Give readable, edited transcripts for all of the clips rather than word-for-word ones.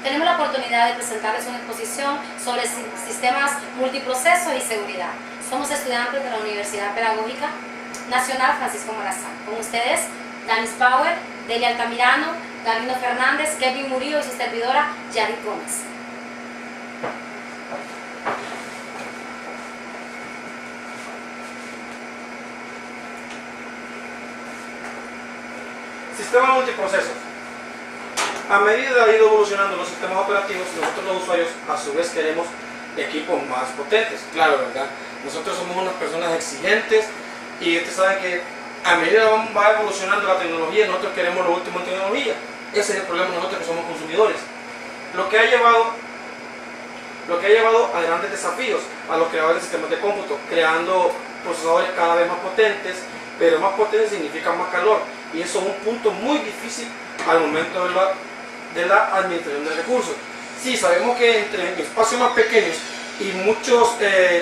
tenemos la oportunidad de presentarles una exposición sobre sistemas multiprocesos y seguridad. Somos estudiantes de la Universidad Pedagógica Nacional Francisco Morazán. Con ustedes, Danis Power, Delia Altamirano, Gabino Fernández, Kevin Murillo y su servidora, Yadit Gómez. Sistema multiprocesos. A medida que ha ido evolucionando los sistemas operativos, nosotros los usuarios a su vez queremos equipos más potentes. Claro, ¿verdad? Nosotros somos unas personas exigentes y ustedes saben que a medida que va evolucionando la tecnología, nosotros queremos lo último en tecnología. Ese es el problema de nosotros que somos consumidores. Lo que ha llevado a grandes desafíos a los creadores de sistemas de cómputo, creando procesadores cada vez más potentes, pero más potentes significa más calor. Y eso es un punto muy difícil al momento de la administración de recursos. Sí, sabemos que entre espacios más pequeños y muchos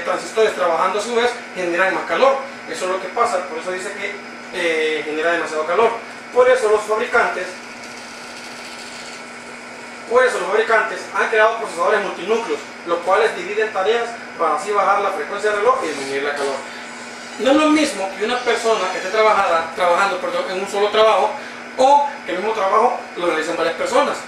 transistores trabajando a su vez generan más calor. Eso es lo que pasa, por eso dice que genera demasiado calor. Por eso los fabricantes han creado procesadores multinúcleos, los cuales dividen tareas para así bajar la frecuencia del reloj y disminuir la calor. No es lo mismo que una persona que esté trabajando en un solo trabajo o que el mismo trabajo lo realicen varias personas.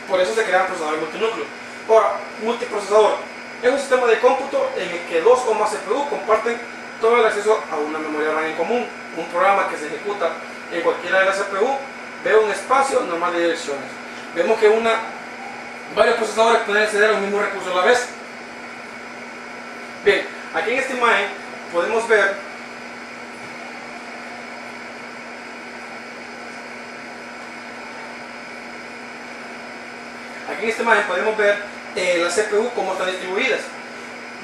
Por eso se crean procesadores multinúcleos. Ahora, multiprocesador es un sistema de cómputo en el que dos o más CPU comparten todo el acceso a una memoria RAM en común. Un programa que se ejecuta en cualquiera de las CPU ve un espacio normal de direcciones. Vemos que varios procesadores pueden acceder a un mismo recurso a la vez. Bien, aquí en esta imagen podemos ver las CPU cómo están distribuidas.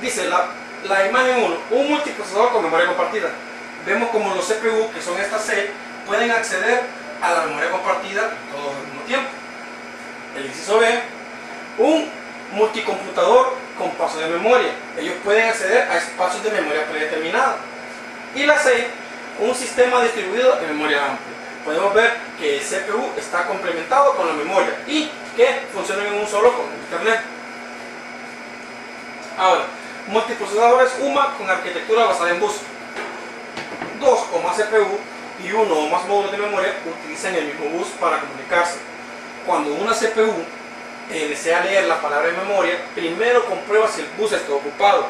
Dice la imagen 1, un multiprocesador con memoria compartida. Vemos como los CPU, que son estas C, pueden acceder a la memoria compartida todos al mismo tiempo. El inciso B, un multicomputador con paso de memoria. Ellos pueden acceder a espacios de memoria predeterminada. Y la C, un sistema distribuido de memoria amplia. Podemos ver que el CPU está complementado con la memoria y que funcionan en un solo con internet. Ahora, multiprocesadores UMA con arquitectura basada en bus. Dos o más CPU y uno o más módulos de memoria utilizan el mismo bus para comunicarse. Cuando una CPU desea leer la palabra en memoria, primero comprueba si el bus está ocupado.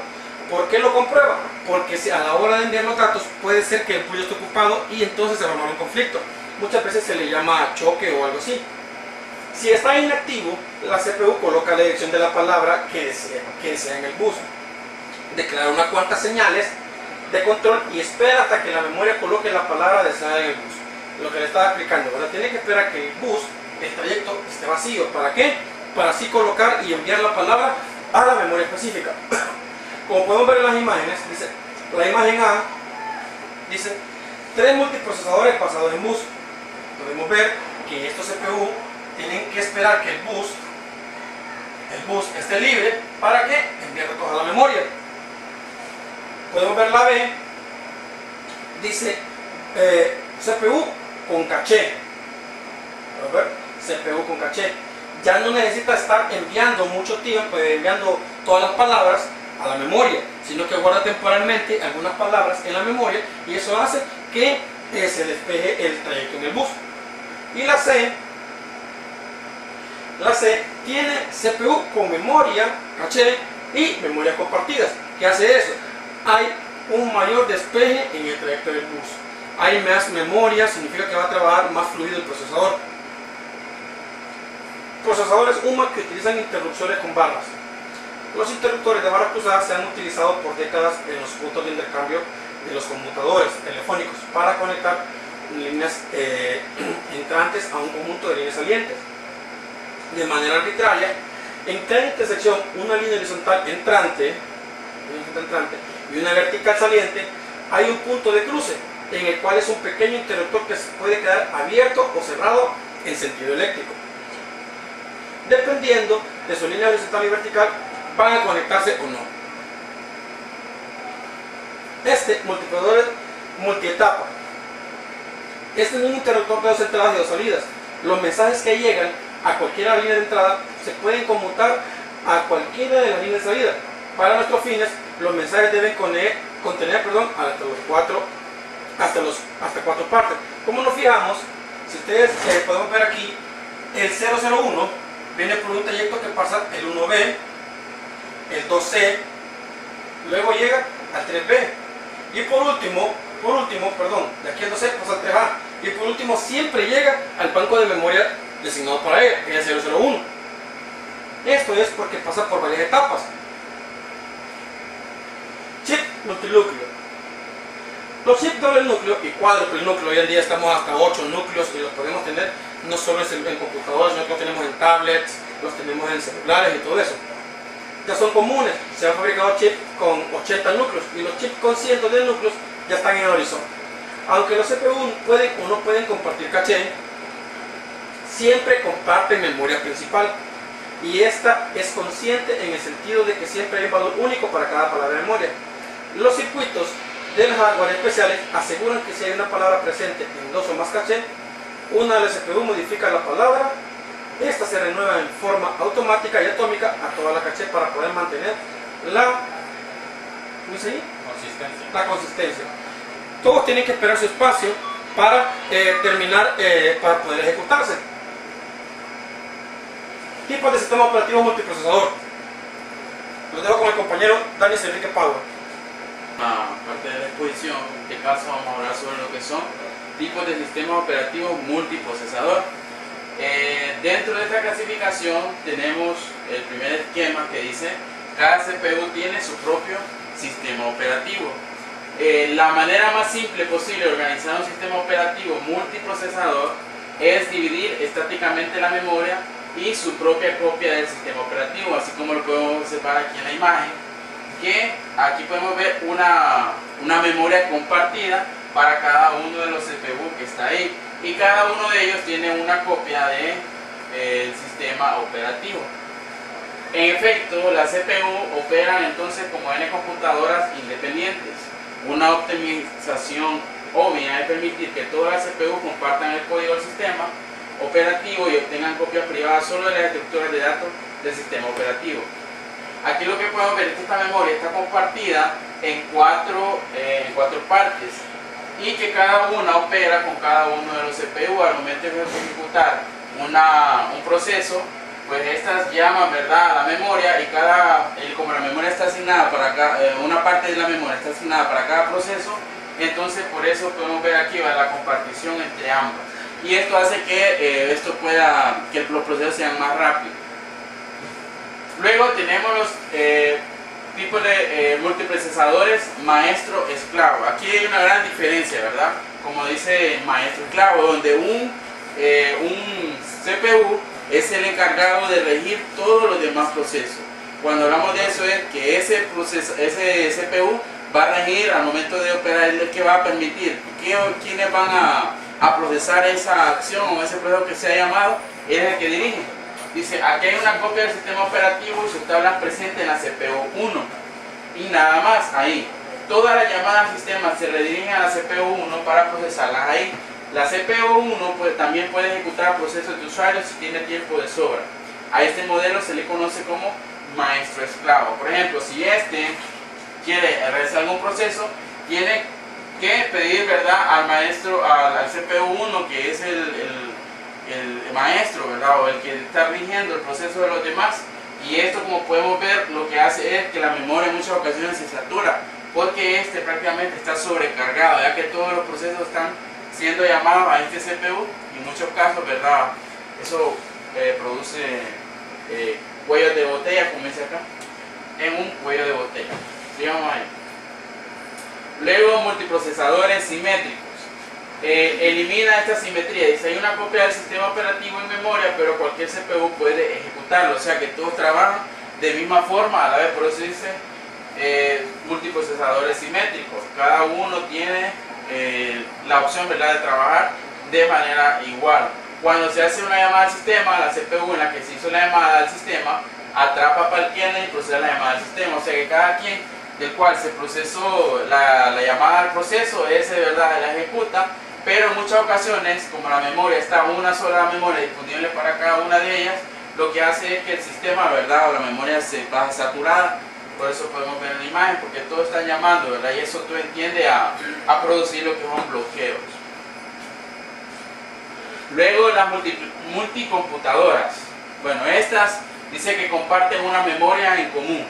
¿Por qué lo comprueba? Porque si a la hora de enviar los datos puede ser que el bus esté ocupado y entonces se va a formar un conflicto. Muchas veces se le llama choque o algo así. Si está inactivo, la CPU coloca la dirección de la palabra que desea en el bus. Declara unas cuantas señales de control y espera hasta que la memoria coloque la palabra deseada en el bus. Lo que le estaba explicando, ahora tiene que esperar que el bus, el trayecto, esté vacío. ¿Para qué? Para así colocar y enviar la palabra a la memoria específica. Como podemos ver en las imágenes, dice, la imagen A dice 3 multiprocesadores basados en bus. Podemos ver que estos CPU tienen que esperar que el bus esté libre para que envíe toda la memoria. Podemos ver la B, dice CPU con caché. Podemos ver CPU con caché. Ya no necesita estar enviando mucho tiempo, enviando todas las palabras a la memoria, sino que guarda temporalmente algunas palabras en la memoria y eso hace que se despeje el trayecto en el bus. Y la C tiene CPU con memoria, caché y memorias compartidas. ¿Qué hace eso? Hay un mayor despeje en el trayecto del bus. Hay más memoria, significa que va a trabajar más fluido el procesador. Procesadores UMA que utilizan interruptores con barras. Los interruptores de barra cruzada se han utilizado por décadas en los puntos de intercambio de los conmutadores telefónicos para conectar líneas entrantes a un conjunto de líneas salientes. De manera arbitraria, en cada intersección una línea horizontal entrante y una vertical saliente, hay un punto de cruce en el cual es un pequeño interruptor que se puede quedar abierto o cerrado en sentido eléctrico. Dependiendo de su línea horizontal y vertical, van a conectarse o no. Este multiprocesador es multietapa. Este es un interruptor de 2 entradas y 2 salidas. Los mensajes que llegan a cualquier línea de entrada se pueden conmutar a cualquiera de las líneas de salida. Para nuestros fines, los mensajes deben contener hasta cuatro partes. Como nos fijamos, si ustedes podemos ver aquí, el 001 viene por un trayecto que pasa el 1B, el 2C, luego llega al 3B y por último, de aquí al 2C pasa al 3A y por último siempre llega al banco de memoria designado para él, que es el 001. Esto es porque pasa por varias etapas. Chip multinúcleo. Los chips doble núcleo y cuádruple núcleo, hoy en día estamos hasta 8 núcleos y los podemos tener no solo en computadores, sino que los tenemos en tablets, los tenemos en celulares y todo eso. Ya son comunes, se han fabricado chips con 80 núcleos y los chips con cientos de núcleos ya están en el horizonte. Aunque los CPU no pueden compartir caché, siempre comparten memoria principal y esta es consciente en el sentido de que siempre hay un valor único para cada palabra de memoria. Los circuitos del hardware especiales aseguran que si hay una palabra presente en dos o más caché, una de las CPU modifica la palabra, esta se renueva en forma automática y atómica a toda la caché para poder mantener la consistencia. Todos tienen que esperar su espacio para terminar, para poder ejecutarse. Tipos de sistema operativo multiprocesador. Los dejo con el compañero Dani Enrique Power. Parte de la exposición, en este caso vamos a hablar sobre lo que son tipos de sistema operativo multiprocesador. Dentro de esta clasificación tenemos el primer esquema que dice cada CPU tiene su propio sistema operativo. La manera más simple posible de organizar un sistema operativo multiprocesador es dividir estáticamente la memoria y su propia copia del sistema operativo, así como lo podemos observar aquí en la imagen, que aquí podemos ver una memoria compartida para cada uno de los CPU que está ahí y cada uno de ellos tiene una copia del sistema operativo. En efecto, las CPU operan entonces como N computadoras independientes. Una optimización obvia es permitir que todas las CPU compartan el código del sistema operativo y obtengan copias privadas solo de las estructuras de datos del sistema operativo. Aquí lo que podemos ver es que esta memoria está compartida en cuatro partes y que cada una opera con cada uno de los CPU. Al momento de ejecutar un proceso, pues estas llaman, ¿verdad?, a la memoria y como la memoria está asignada para una parte de la memoria está asignada para cada proceso, entonces por eso podemos ver aquí la compartición entre ambas. Y esto hace que los procesos sean más rápidos. Luego tenemos los tipos de multiprocesadores maestro-esclavo. Aquí hay una gran diferencia, ¿verdad? Como dice maestro-esclavo, donde un CPU es el encargado de regir todos los demás procesos. Cuando hablamos de eso es que ese CPU va a regir al momento de operar, el que va a permitir quiénes van a procesar esa acción o ese proceso que se ha llamado, es el que dirige. Dice, aquí hay una copia del sistema operativo y sus tablas presentes en la CPU 1 y nada más ahí. Todas las llamadas al sistema se redirigen a la CPU 1 para procesarlas ahí. La CPU 1 también puede ejecutar procesos de usuario si tiene tiempo de sobra. A este modelo se le conoce como maestro-esclavo. Por ejemplo, si este quiere realizar algún proceso, tiene que pedir, ¿verdad?, al CPU 1, que es el maestro, ¿verdad?, o el que está rigiendo el proceso de los demás. Y esto, como podemos ver, lo que hace es que la memoria en muchas ocasiones se satura, porque este prácticamente está sobrecargado, ya que todos los procesos están siendo llamados a este CPU y en muchos casos, ¿verdad?, eso produce cuellos de botella, como dice acá, en un cuello de botella. Sigamos ahí. Luego, multiprocesadores simétricos. Elimina esta simetría. Dice, hay una copia del sistema operativo en memoria, pero cualquier CPU puede ejecutarlo, o sea que todos trabajan de misma forma a la vez. Por eso dice multiprocesadores simétricos. Cada uno tiene la opción, ¿verdad?, de trabajar de manera igual. Cuando se hace una llamada al sistema, la CPU en la que se hizo la llamada al sistema atrapa para el kernel y procesa la llamada al sistema, o sea que cada quien del cual se procesó la llamada al proceso, ese, ¿verdad?, la ejecuta. Pero en muchas ocasiones, como la memoria está una sola memoria disponible para cada una de ellas, lo que hace es que el sistema, ¿verdad?, o la memoria se baja saturada. Por eso podemos ver en la imagen, porque todo está llamando, ¿verdad? Y eso tú entiende a producir lo que son bloqueos. Luego las multicomputadoras. Bueno, estas dice que comparten una memoria en común.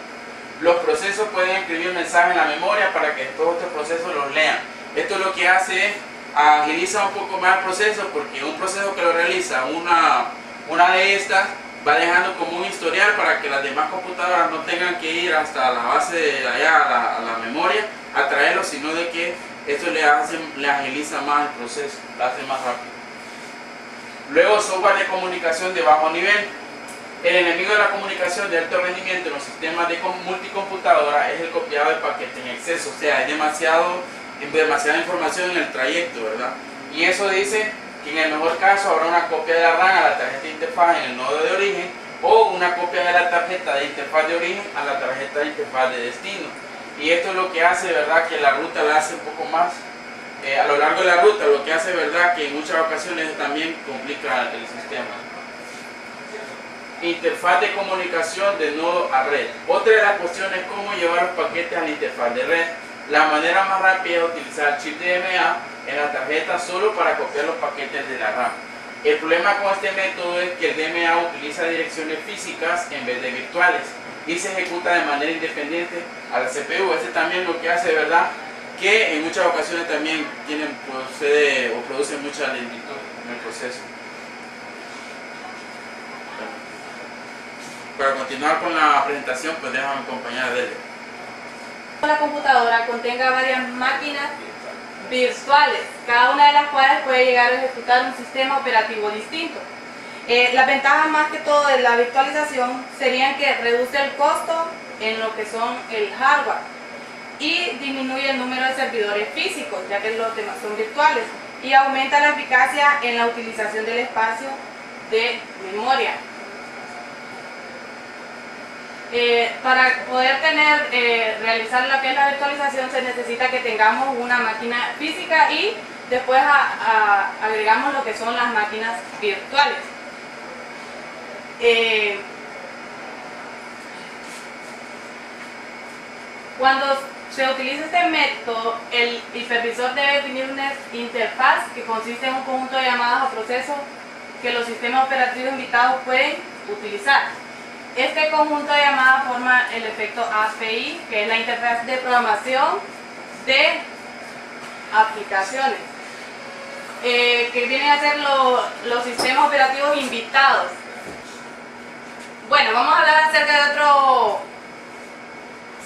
Los procesos pueden escribir mensajes en la memoria para que todos estos procesos los lean. Esto lo que hace es agiliza un poco más el proceso, porque un proceso que lo realiza una de estas va dejando como un historial para que las demás computadoras no tengan que ir hasta la base de allá a la memoria a traerlo, sino de que esto le agiliza más el proceso, lo hace más rápido. Luego, software de comunicación de bajo nivel. El enemigo de la comunicación de alto rendimiento en los sistemas de multicomputadora es el copiado de paquetes en exceso, o sea, hay demasiada información en el trayecto, ¿verdad? Y eso dice que en el mejor caso habrá una copia de la RAM a la tarjeta de interfaz en el nodo de origen, o una copia de la tarjeta de interfaz de origen a la tarjeta de interfaz de destino. Y esto es lo que hace, ¿verdad?, que la ruta la hace un poco más a lo largo de la ruta, lo que hace, ¿verdad?, que en muchas ocasiones también complica el sistema. Interfaz de comunicación de nodo a red. Otra de las cuestiones es cómo llevar los paquetes a la interfaz de red. La manera más rápida es utilizar el chip DMA en la tarjeta solo para copiar los paquetes de la RAM. El problema con este método es que el DMA utiliza direcciones físicas en vez de virtuales y se ejecuta de manera independiente a la CPU. Este también lo que hace, ¿verdad?, que en muchas ocasiones también produce mucha lentitud en el proceso. Para continuar con la presentación, pues déjame acompañar de él. La computadora contenga varias máquinas virtuales, cada una de las cuales puede llegar a ejecutar un sistema operativo distinto. Las ventajas más que todo de la virtualización serían que reduce el costo en lo que son el hardware y disminuye el número de servidores físicos, ya que los demás son virtuales, y aumenta la eficacia en la utilización del espacio de memoria. Para poder realizar lo que es la virtualización se necesita que tengamos una máquina física y después agregamos lo que son las máquinas virtuales. Cuando se utiliza este método, el hipervisor debe definir una interfaz que consiste en un conjunto de llamadas o procesos que los sistemas operativos invitados pueden utilizar. Este conjunto de llamadas forma el efecto API, que es la interfaz de programación de aplicaciones, que vienen a ser los sistemas operativos invitados. Bueno, vamos a hablar acerca de otro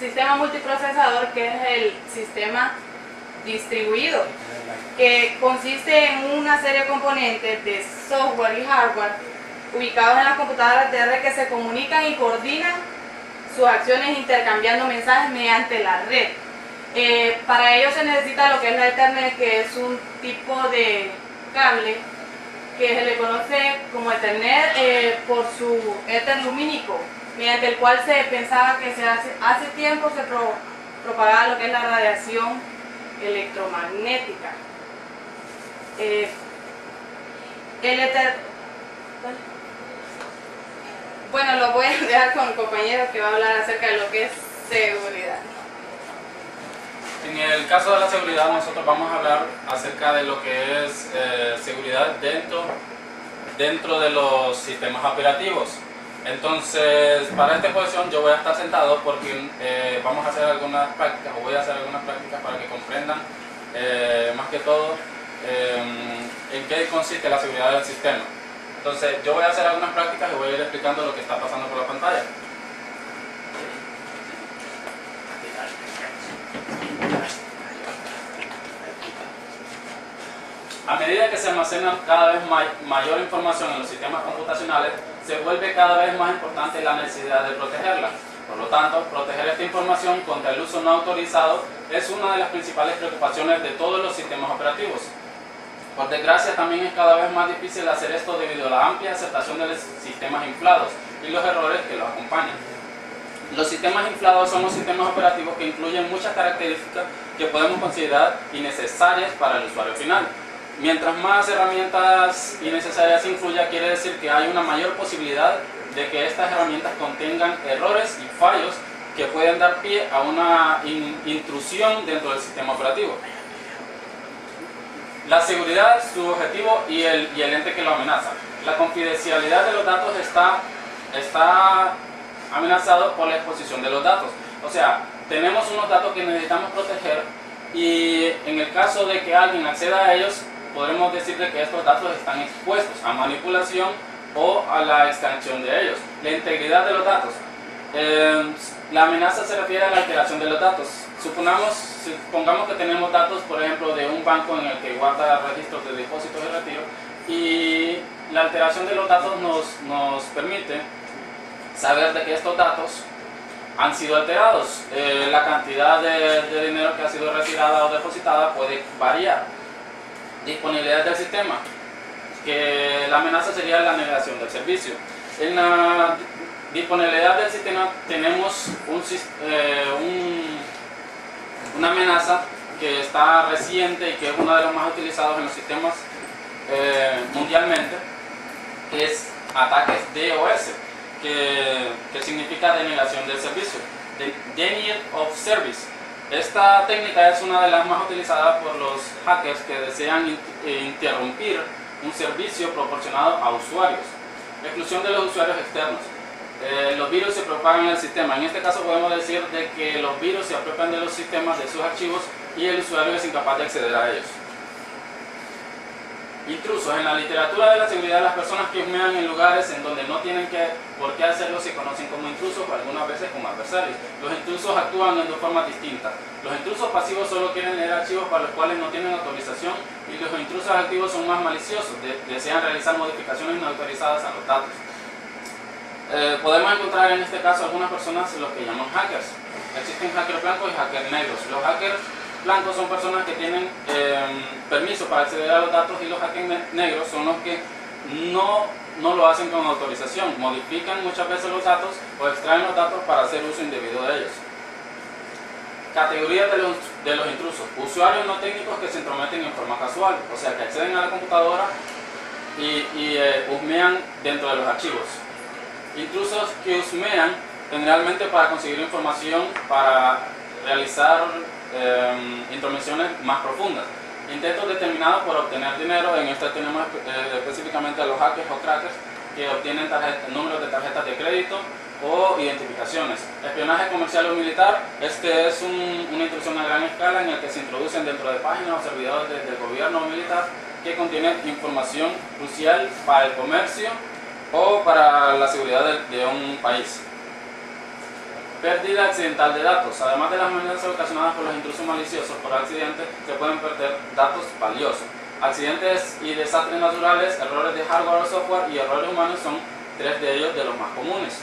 sistema multiprocesador, que es el sistema distribuido, que consiste en una serie de componentes de software y hardware ubicados en las computadoras de red que se comunican y coordinan sus acciones intercambiando mensajes mediante la red. Para ello se necesita lo que es la Ethernet, que es un tipo de cable que se le conoce como Ethernet por su éter lumínico, mediante el cual se pensaba que hace tiempo se propagaba lo que es la radiación electromagnética. Bueno, lo voy a dejar con el compañero que va a hablar acerca de lo que es seguridad. En el caso de la seguridad, nosotros vamos a hablar acerca de lo que es seguridad dentro de los sistemas operativos. Entonces, para esta exposición yo voy a estar sentado porque vamos a hacer algunas prácticas, o voy a hacer algunas prácticas para que comprendan más que todo en qué consiste la seguridad del sistema. Entonces, yo voy a hacer algunas prácticas y voy a ir explicando lo que está pasando por la pantalla. A medida que se almacena cada vez mayor información en los sistemas computacionales, se vuelve cada vez más importante la necesidad de protegerla. Por lo tanto, proteger esta información contra el uso no autorizado es una de las principales preocupaciones de todos los sistemas operativos. Por desgracia, también es cada vez más difícil hacer esto debido a la amplia aceptación de los sistemas inflados y los errores que los acompañan. Los sistemas inflados son los sistemas operativos que incluyen muchas características que podemos considerar innecesarias para el usuario final. Mientras más herramientas innecesarias incluya, quiere decir que hay una mayor posibilidad de que estas herramientas contengan errores y fallos que pueden dar pie a una intrusión dentro del sistema operativo. La seguridad, su objetivo y el ente que lo amenaza. La confidencialidad de los datos está amenazado por la exposición de los datos. O sea, tenemos unos datos que necesitamos proteger y en el caso de que alguien acceda a ellos, podremos decirle que estos datos están expuestos a manipulación o a la extracción de ellos. La integridad de los datos. La amenaza se refiere a la alteración de los datos. Supongamos que tenemos datos, por ejemplo, de un banco en el que guarda registros de depósitos y retiro, y la alteración de los datos nos permite saber de que estos datos han sido alterados. La cantidad de dinero que ha sido retirada o depositada puede variar. Disponibilidad del sistema, que la amenaza sería la negación del servicio. En la disponibilidad del sistema tenemos una amenaza que está reciente y que es uno de los más utilizados en los sistemas mundialmente, que es ataques DOS, que significa denegación del servicio, Denial of Service. Esta técnica es una de las más utilizadas por los hackers que desean interrumpir un servicio proporcionado a usuarios. Exclusión de los usuarios externos. Los virus se propagan en el sistema. En este caso podemos decir de que los virus se apropian de los sistemas, de sus archivos, y el usuario es incapaz de acceder a ellos. Intrusos. En la literatura de la seguridad, las personas que husmean en lugares en donde no tienen por qué hacerlo se conocen como intrusos o algunas veces como adversarios. Los intrusos actúan de dos formas distintas. Los intrusos pasivos solo quieren leer archivos para los cuales no tienen autorización, y los intrusos activos son más maliciosos, desean realizar modificaciones no autorizadas a los datos. Podemos encontrar en este caso algunas personas los que llaman hackers. Existen hackers blancos y hackers negros. Los hackers blancos son personas que tienen permiso para acceder a los datos, y los hackers negros son los que no lo hacen con autorización, modifican muchas veces los datos o extraen los datos para hacer uso indebido de ellos. Categorías de los intrusos. Usuarios no técnicos que se entrometen en forma casual, o sea que acceden a la computadora y husmean dentro de los archivos. Intrusos que husmean generalmente para conseguir información, para realizar intromisiones más profundas. Intentos determinados por obtener dinero. En esta tenemos específicamente a los hackers o crackers que obtienen números de tarjetas de crédito o identificaciones. Espionaje comercial o militar. Este es una intrusión a gran escala en el que se introducen dentro de páginas o servidores del gobierno o militar que contienen información crucial para el comercio o para la seguridad de un país. Pérdida accidental de datos. Además de las amenazas ocasionadas por los intrusos maliciosos por accidente, se pueden perder datos valiosos. Accidentes y desastres naturales, errores de hardware o software y errores humanos son tres de ellos de los más comunes.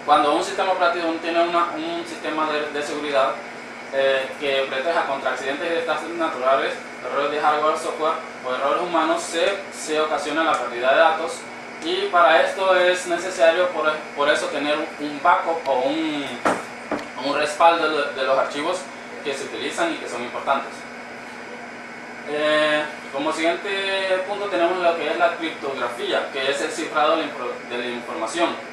Cuando un sistema operativo tiene un sistema de seguridad que proteja contra accidentes y desastres naturales, errores de hardware, software o errores humanos, se ocasiona la pérdida de datos. Y para esto es necesario por eso tener un backup o un respaldo de los archivos que se utilizan y que son importantes. Como siguiente punto tenemos lo que es la criptografía, que es el cifrado de la información.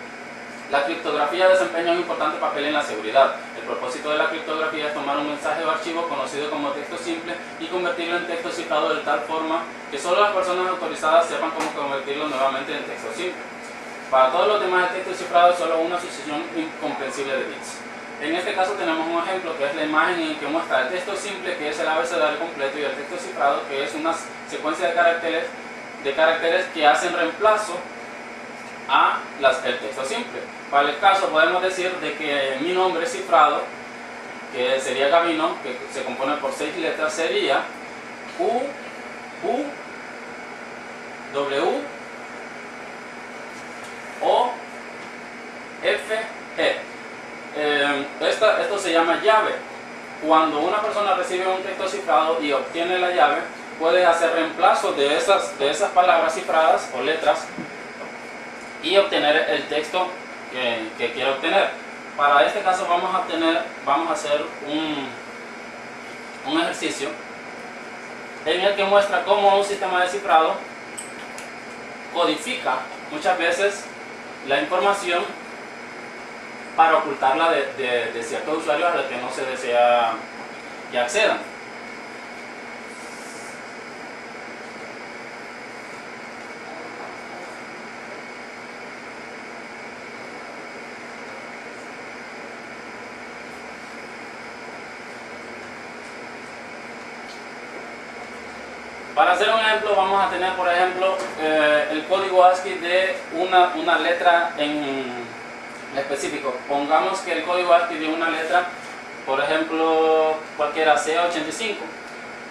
La criptografía desempeña un importante papel en la seguridad. El propósito de la criptografía es tomar un mensaje o archivo conocido como texto simple y convertirlo en texto cifrado de tal forma que solo las personas autorizadas sepan cómo convertirlo nuevamente en texto simple. Para todos los demás, el texto cifrado es solo una sucesión incomprensible de bits. En este caso tenemos un ejemplo que es la imagen en que muestra el texto simple, que es el abecedario completo, y el texto cifrado, que es una secuencia de caracteres que hacen reemplazo a el texto simple. Para el caso podemos decir de que mi nombre cifrado, que sería Gabino, que se compone por 6 letras, sería U, W, O, F, E. Esto se llama llave. Cuando una persona recibe un texto cifrado y obtiene la llave, puede hacer reemplazo de esas palabras cifradas o letras y obtener el texto que quiere obtener. Para este caso vamos a hacer un ejercicio en el que muestra cómo un sistema de cifrado codifica muchas veces la información para ocultarla de ciertos usuarios a los que no se desea que accedan. Para hacer un ejemplo, vamos a tener, por ejemplo, el código ASCII de una letra en específico. Pongamos que el código ASCII de una letra, por ejemplo, cualquiera sea 85.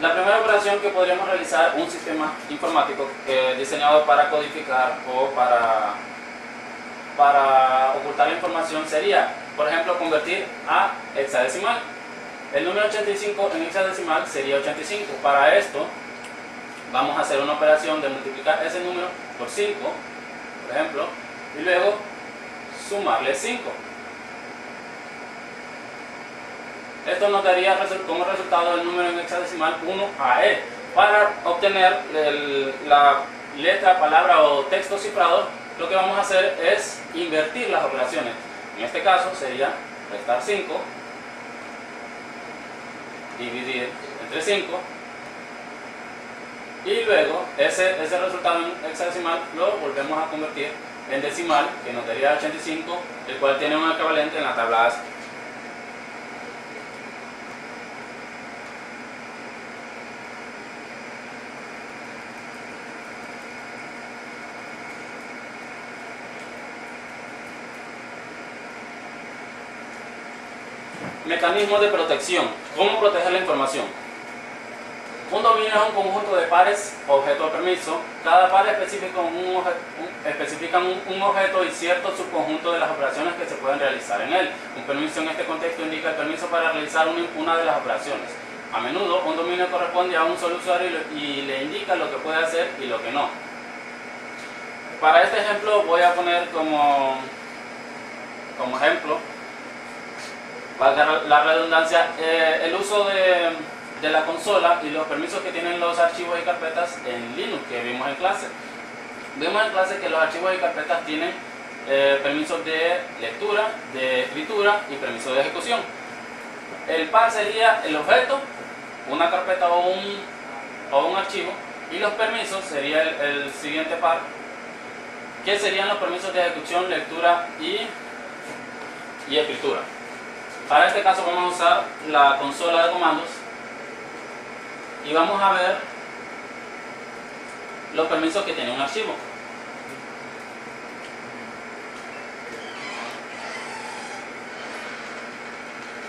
La primera operación que podríamos realizar un sistema informático diseñado para codificar o para ocultar la información sería, por ejemplo, convertir a hexadecimal. El número 85 en hexadecimal sería 85. Para esto, vamos a hacer una operación de multiplicar ese número por 5, por ejemplo, y luego sumarle 5. Esto nos daría como resultado el número en hexadecimal 1AE. Para obtener la letra, palabra o texto cifrado, lo que vamos a hacer es invertir las operaciones. En este caso sería restar 5, dividir entre 5, y luego ese resultado en hexadecimal lo volvemos a convertir en decimal, que nos daría 85, el cual tiene un equivalente en la tabla ASCII. Mecanismos de protección. ¿Cómo proteger la información? Un dominio es un conjunto de pares objeto o permiso. Cada par especifica un objeto y cierto subconjunto de las operaciones que se pueden realizar en él. Un permiso en este contexto indica el permiso para realizar una de las operaciones. A menudo un dominio corresponde a un solo usuario y le indica lo que puede hacer y lo que no. Para este ejemplo voy a poner como ejemplo, valga la redundancia, el uso de la consola y los permisos que tienen los archivos y carpetas en Linux que vimos en clase. Vimos en clase que los archivos y carpetas tienen permisos de lectura, de escritura y permisos de ejecución. El par sería el objeto, una carpeta o un archivo, y los permisos sería el siguiente par, que serían los permisos de ejecución, lectura y escritura. Para este caso vamos a usar la consola de comandos y vamos a ver los permisos que tiene un archivo.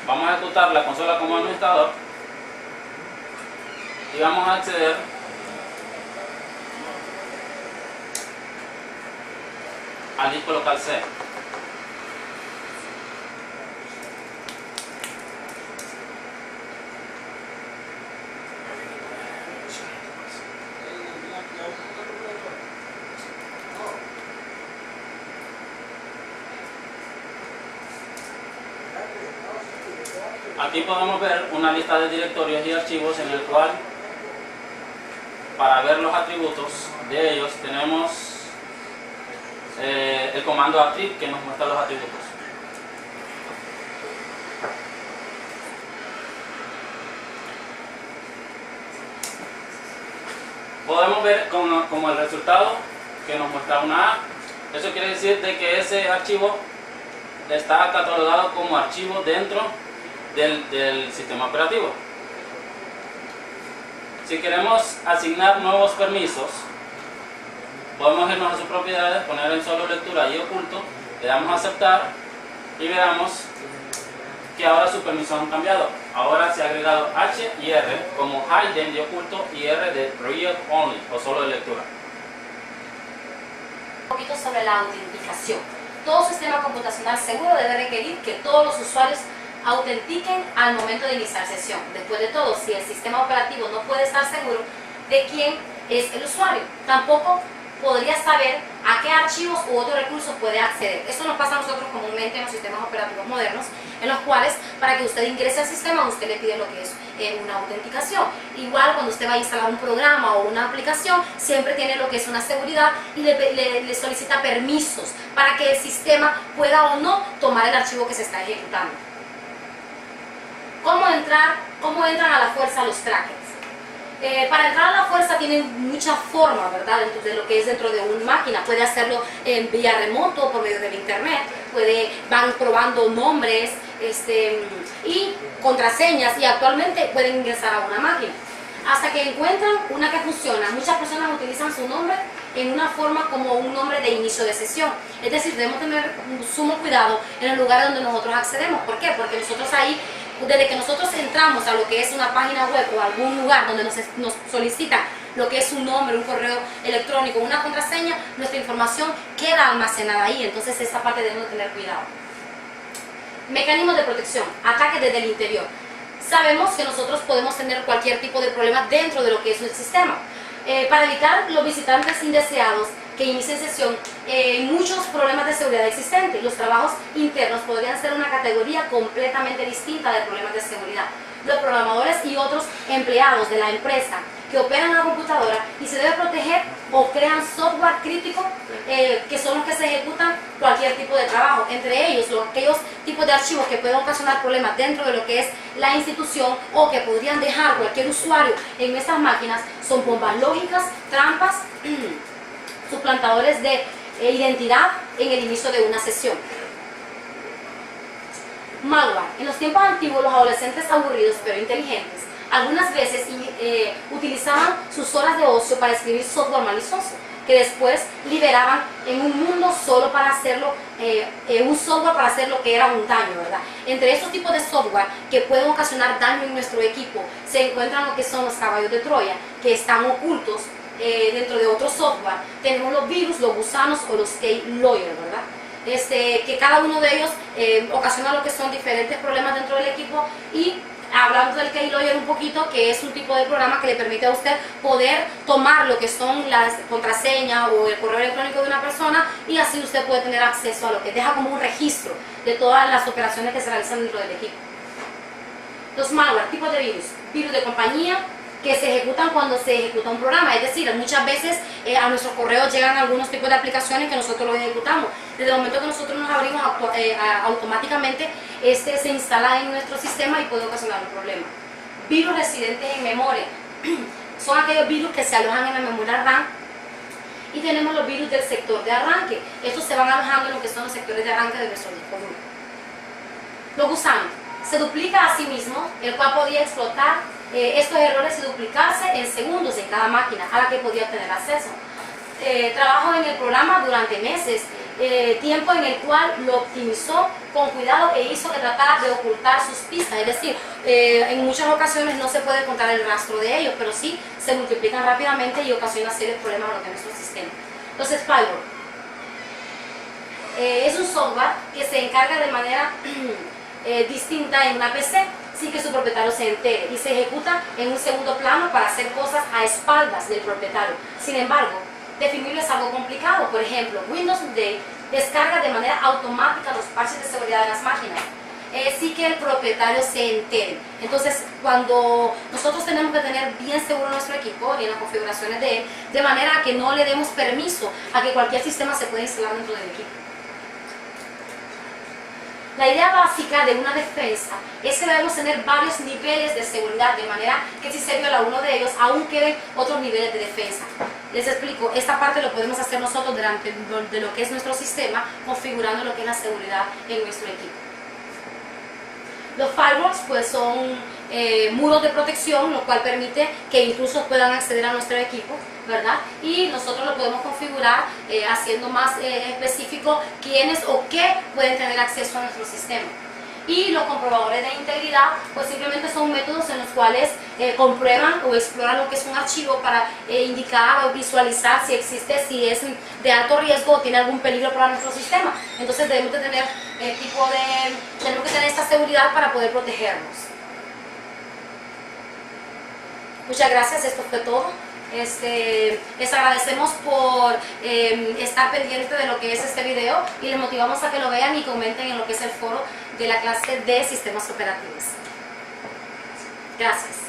Vamos a ejecutar la consola como administrador y vamos a acceder al disco local C. Aquí podemos ver una lista de directorios y archivos en el cual, para ver los atributos de ellos, tenemos el comando attrib que nos muestra los atributos. Podemos ver como el resultado que nos muestra una A. Eso quiere decir de que ese archivo está catalogado como archivo dentro del sistema operativo. Si queremos asignar nuevos permisos, podemos irnos a sus propiedades, poner en solo lectura y oculto, le damos a aceptar y veamos que ahora sus permisos han cambiado. Ahora se ha agregado H y R como hidden de oculto y R de read only o solo de lectura. Un poquito sobre la autenticación. Todo sistema computacional seguro debe requerir que todos los usuarios autentiquen al momento de iniciar sesión. Después de todo, si el sistema operativo no puede estar seguro de quién es el usuario, tampoco podría saber a qué archivos u otros recursos puede acceder. Eso nos pasa a nosotros comúnmente en los sistemas operativos modernos, en los cuales para que usted ingrese al sistema usted le pide lo que es una autenticación. Igual cuando usted va a instalar un programa o una aplicación, siempre tiene lo que es una seguridad y le solicita permisos para que el sistema pueda o no tomar el archivo que se está ejecutando. ¿Cómo entran a la fuerza los crackers? Para entrar a la fuerza tienen muchas formas, ¿verdad? Dentro de lo que es dentro de una máquina. Puede hacerlo en vía remoto, por medio del internet, van probando nombres y contraseñas y actualmente pueden ingresar a una máquina. Hasta que encuentran una que funciona. Muchas personas utilizan su nombre en una forma como un nombre de inicio de sesión. Es decir, debemos tener un sumo cuidado en el lugar donde nosotros accedemos. ¿Por qué? Porque nosotros ahí, desde que nosotros entramos a lo que es una página web o algún lugar donde nos solicitan lo que es un nombre, un correo electrónico, una contraseña, nuestra información queda almacenada ahí. Entonces esa parte debemos tener cuidado. Mecanismos de protección, ataques desde el interior. Sabemos que nosotros podemos tener cualquier tipo de problema dentro de lo que es el sistema. Para evitar los visitantes indeseados que inicien sesión, muchos problemas de seguridad existentes. Los trabajos internos podrían ser una categoría completamente distinta de problemas de seguridad. Los programadores y otros empleados de la empresa que operan una computadora y se debe proteger o crean software crítico que son los que se ejecutan cualquier tipo de trabajo. Entre ellos, aquellos tipos de archivos que pueden ocasionar problemas dentro de lo que es la institución o que podrían dejar cualquier usuario en estas máquinas son bombas lógicas, trampas, suplantadores de identidad en el inicio de una sesión. Malware. En los tiempos antiguos, los adolescentes aburridos pero inteligentes algunas veces utilizaban sus horas de ocio para escribir software malicioso que después liberaban en un mundo solo para hacerlo, un software para hacer lo que era un daño, ¿verdad? Entre estos tipos de software que pueden ocasionar daño en nuestro equipo se encuentran lo que son los caballos de Troya, que están ocultos dentro de otro software. Tenemos los virus, los gusanos o los keylogger, ¿verdad? Que cada uno de ellos ocasiona lo que son diferentes problemas dentro del equipo. Y hablando del keylogger un poquito, que es un tipo de programa que le permite a usted poder tomar lo que son las contraseñas o el correo electrónico de una persona y así usted puede tener acceso a lo que deja como un registro de todas las operaciones que se realizan dentro del equipo. Los malware, tipos de virus. Virus de compañía que se ejecutan cuando se ejecuta un programa, es decir, muchas veces a nuestros correos llegan algunos tipos de aplicaciones que nosotros los ejecutamos. Desde el momento que nosotros nos abrimos automáticamente, se instala en nuestro sistema y puede ocasionar un problema. Virus residentes en memoria. Son aquellos virus que se alojan en la memoria RAM. Y tenemos los virus del sector de arranque. Estos se van alojando en lo que son los sectores de arranque de nuestro disco duro. Los gusanos. Se duplica a sí mismo, el cual podía explotar estos errores y duplicarse en segundos en cada máquina a la que podía obtener acceso. Trabajo en el programa durante meses, tiempo en el cual lo optimizó con cuidado e hizo que tratara de ocultar sus pistas. Es decir, en muchas ocasiones no se puede encontrar el rastro de ellos, pero sí se multiplican rápidamente y ocasionan serios problemas en nuestro sistema. Entonces, spyware es un software que se encarga de manera distinta en una PC sin que su propietario se entere y se ejecuta en un segundo plano para hacer cosas a espaldas del propietario. Sin embargo, definirlo es algo complicado. Por ejemplo, Windows Update descarga de manera automática los parches de seguridad de las máquinas sin que el propietario se entere. Entonces, cuando nosotros tenemos que tener bien seguro nuestro equipo y en las configuraciones de él, de manera que no le demos permiso a que cualquier sistema se pueda instalar dentro del equipo. La idea básica de una defensa es que debemos tener varios niveles de seguridad, de manera que si se viola uno de ellos, aún queden otros niveles de defensa. Les explico, esta parte lo podemos hacer nosotros durante de lo que es nuestro sistema, configurando lo que es la seguridad en nuestro equipo. Los firewalls pues son muros de protección, lo cual permite que intrusos puedan acceder a nuestro equipo, ¿verdad? Y nosotros lo podemos configurar haciendo más específico quiénes o qué pueden tener acceso a nuestro sistema. Y los comprobadores de integridad pues simplemente son métodos en los cuales comprueban o exploran lo que es un archivo para indicar o visualizar si existe, si es de alto riesgo o tiene algún peligro para nuestro sistema. Entonces debemos de tener tenemos que tener esta seguridad para poder protegernos. Muchas gracias, esto fue todo. Les agradecemos por estar pendiente de lo que es este video y les motivamos a que lo vean y comenten en lo que es el foro de la clase de sistemas operativos. Gracias.